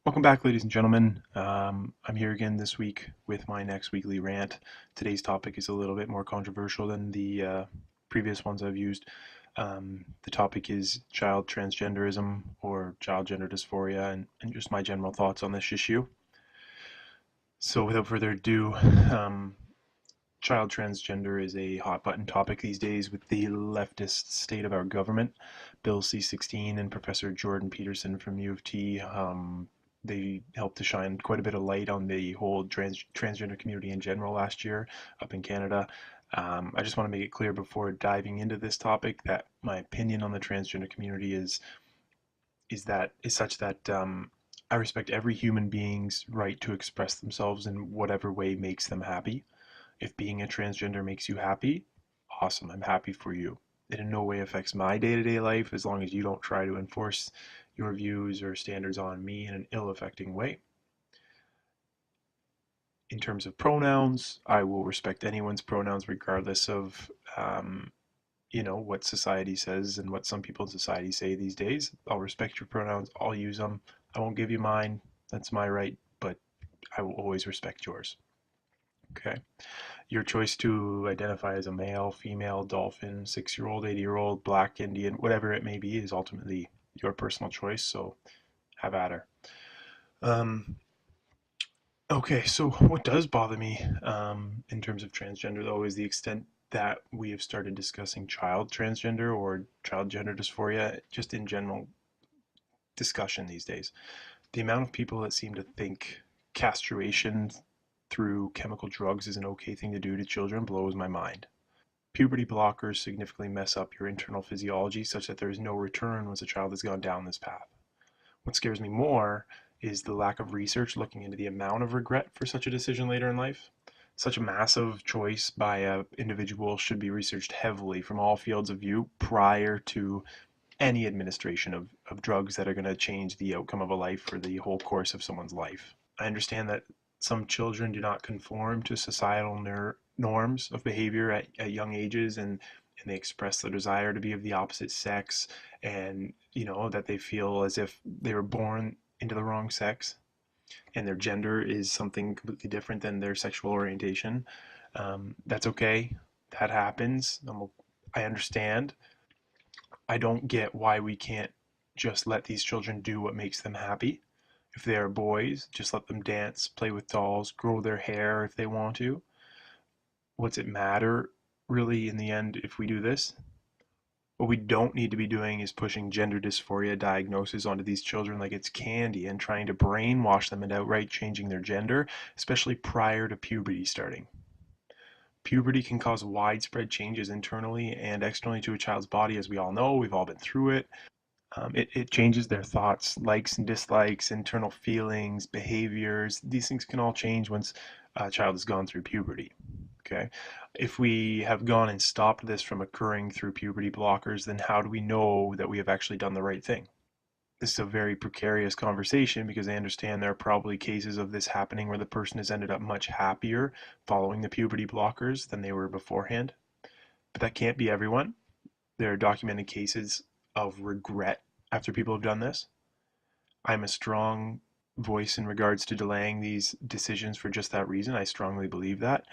Welcome back, ladies and gentlemen. I'm here again this week with my next weekly rant. Today's topic is a little bit more controversial than the previous ones I've used. The topic is child transgenderism or child gender dysphoria, and just my general thoughts on this issue. So, without further ado, child transgender is a hot button topic these days with the leftist state of our government. Bill C-16 and Professor Jordan Peterson from U of T, they helped to shine quite a bit of light on the whole transgender community in general last year up in Canada. I just want to make it clear before diving into this topic that my opinion on the transgender community is such that I respect every human being's right to express themselves in whatever way makes them happy. If being a transgender makes you happy, awesome, I'm happy for you. It in no way affects my day-to-day life as long as you don't try to enforce your views or standards on me in an ill-affecting way. In terms of pronouns, I will respect anyone's pronouns regardless of what society says and what some people in society say these days. I'll respect your pronouns, I'll use them. I won't give you mine, that's my right, but I will always respect yours. Okay. Your choice to identify as a male, female, dolphin, 6-year-old, 80-year-old, black, Indian, whatever it may be, is ultimately your personal choice. So have at her. Um, okay, so what does bother me in terms of transgender, though, is the extent that we have started discussing child transgender or child gender dysphoria, just in general discussion these days. The amount of people that seem to think castration through chemical drugs is an okay thing to do to children blows my mind. Puberty blockers significantly mess up your internal physiology such that there is no return once a child has gone down this path. What scares me more is the lack of research looking into the amount of regret for such a decision later in life. Such a massive choice by an individual should be researched heavily from all fields of view prior to any administration of drugs that are going to change the outcome of a life or the whole course of someone's life. I understand that some children do not conform to societal norms of behavior at young ages, and they express the desire to be of the opposite sex, and that they feel as if they were born into the wrong sex and their gender is something completely different than their sexual orientation. That's okay. That happens. I understand. I don't get why we can't just let these children do what makes them happy. If they are boys, just let them dance, play with dolls, grow their hair if they want to. What's it matter really in the end if we do this? What we don't need to be doing is pushing gender dysphoria diagnosis onto these children like it's candy and trying to brainwash them into outright changing their gender, especially prior to puberty starting. Puberty can cause widespread changes internally and externally to a child's body, as we all know. We've all been through it. It changes their thoughts, likes and dislikes, internal feelings, behaviors. These things can all change once a child has gone through puberty. Okay. If we have gone and stopped this from occurring through puberty blockers, then how do we know that we have actually done the right thing? This is a very precarious conversation because I understand there are probably cases of this happening where the person has ended up much happier following the puberty blockers than they were beforehand. But that can't be everyone. There are documented cases of regret after people have done this. I'm a strong voice in regards to delaying these decisions for just that reason. I strongly believe that.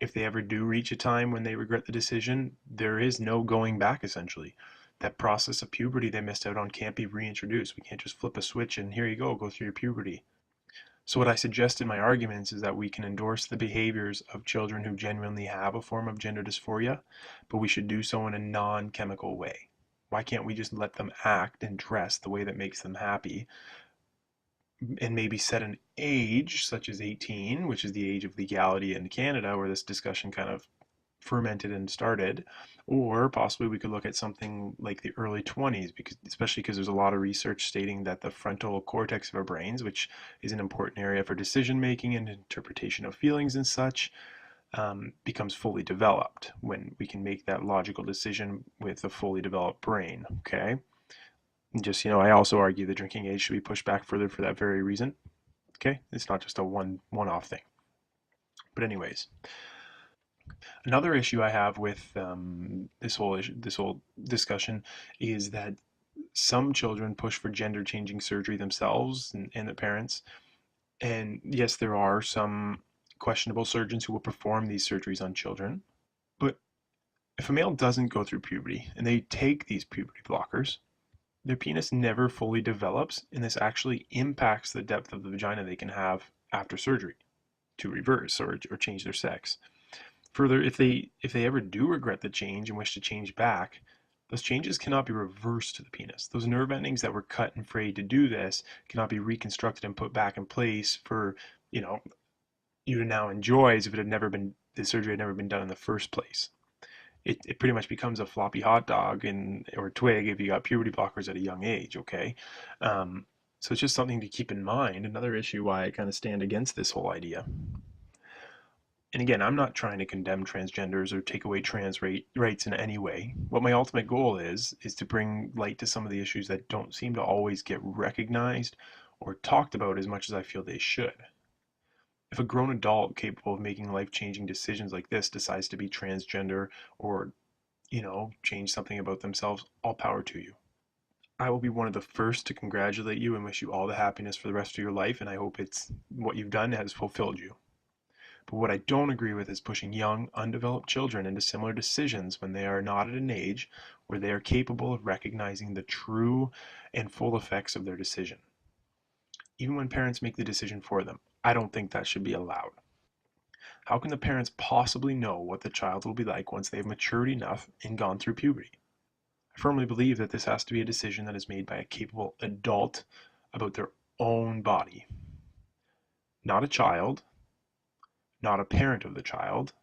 If they ever do reach a time when they regret the decision, there is no going back essentially. That process of puberty they missed out on can't be reintroduced. We can't just flip a switch and here you go through your puberty. So what I suggest in my arguments is that we can endorse the behaviors of children who genuinely have a form of gender dysphoria, but we should do so in a non-chemical way. Why can't we just let them act and dress the way that makes them happy and maybe set an age such as 18, which is the age of legality in Canada where this discussion kind of fermented and started, or possibly we could look at something like the early 20s, because especially because there's a lot of research stating that the frontal cortex of our brains, which is an important area for decision making and interpretation of feelings and such, becomes fully developed when we can make that logical decision with a fully developed brain. Okay. And just, I also argue the drinking age should be pushed back further for that very reason. Okay. It's not just a one-off thing. But anyways, another issue I have with this whole discussion is that Some children push for gender changing surgery themselves and the parents. And yes, there are some questionable surgeons who will perform these surgeries on children. But if a male doesn't go through puberty and they take these puberty blockers, their penis never fully develops, and this actually impacts the depth of the vagina they can have after surgery to reverse or change their sex. Further, if they ever do regret the change and wish to change back, those changes cannot be reversed to the penis. Those nerve endings that were cut and frayed to do this cannot be reconstructed and put back in place for, you know, you to now enjoy as if it had never been the surgery had never been done in the first place. It pretty much becomes a floppy hot dog and or twig if you got puberty blockers at a young age. Okay, so it's just something to keep in mind. Another issue why I kind of stand against this whole idea. And again, I'm not trying to condemn transgenders or take away trans rights in any way. What my ultimate goal is to bring light to some of the issues that don't seem to always get recognized or talked about as much as I feel they should. If a grown adult capable of making life-changing decisions like this decides to be transgender or, change something about themselves, all power to you. I will be one of the first to congratulate you and wish you all the happiness for the rest of your life, and I hope it's what you've done has fulfilled you. But what I don't agree with is pushing young, undeveloped children into similar decisions when they are not at an age where they are capable of recognizing the true and full effects of their decision. Even when parents make the decision for them, I don't think that should be allowed. How can the parents possibly know what the child will be like once they've matured enough and gone through puberty? I firmly believe that this has to be a decision that is made by a capable adult about their own body, not a child, not a parent of the child,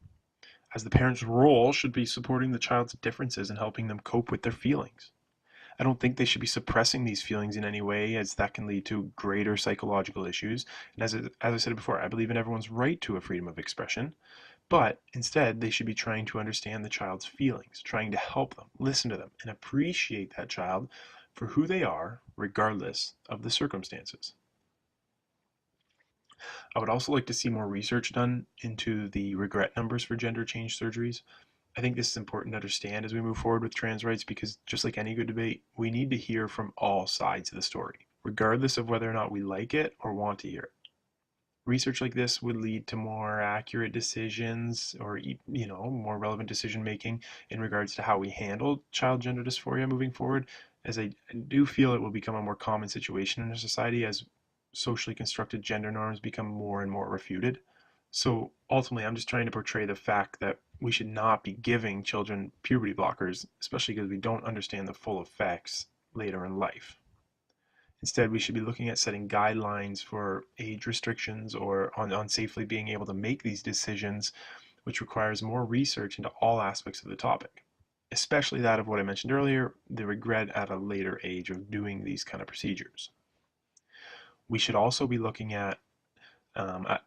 as the parent's role should be supporting the child's differences and helping them cope with their feelings. I don't think they should be suppressing these feelings in any way, as that can lead to greater psychological issues. And as I said before, I believe in everyone's right to a freedom of expression. But instead, they should be trying to understand the child's feelings, trying to help them, listen to them, and appreciate that child for who they are, regardless of the circumstances. I would also like to see more research done into the regret numbers for gender change surgeries. I think this is important to understand as we move forward with trans rights because, just like any good debate, we need to hear from all sides of the story, regardless of whether or not we like it or want to hear it. Research like this would lead to more accurate decisions or more relevant decision making in regards to how we handle child gender dysphoria moving forward, as I do feel it will become a more common situation in our society as socially constructed gender norms become more and more refuted. So ultimately, I'm just trying to portray the fact that we should not be giving children puberty blockers, especially because we don't understand the full effects later in life. Instead, we should be looking at setting guidelines for age restrictions or on safely being able to make these decisions, which requires more research into all aspects of the topic, especially that of what I mentioned earlier, the regret at a later age of doing these kind of procedures. We should also be looking at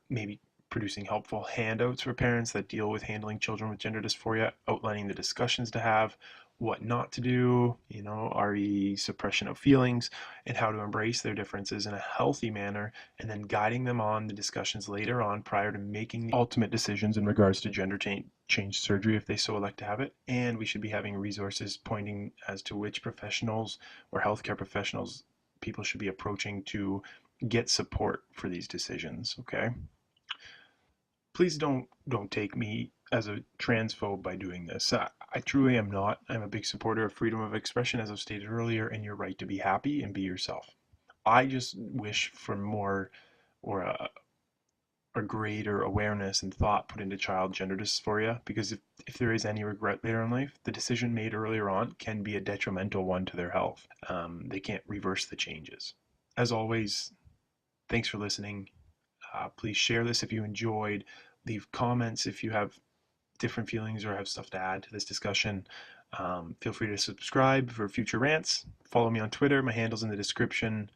maybe producing helpful handouts for parents that deal with handling children with gender dysphoria, outlining the discussions to have, what not to do, RE suppression of feelings, and how to embrace their differences in a healthy manner, and then guiding them on the discussions later on prior to making the ultimate decisions in regards to gender change surgery if they so elect to have it. And we should be having resources pointing as to which professionals or healthcare professionals people should be approaching to get support for these decisions. Okay, please don't take me as a transphobe by doing this. I truly am not. I'm a big supporter of freedom of expression, as I've stated earlier, and your right to be happy and be yourself. I just wish for more or a greater awareness and thought put into child gender dysphoria, because if there is any regret later in life, the decision made earlier on can be a detrimental one to their health. They can't reverse the changes. As always, thanks for listening. Please share this if you enjoyed. Leave comments if you have different feelings or have stuff to add to this discussion. Feel free to subscribe for future rants. Follow me on Twitter. My handle's in the description.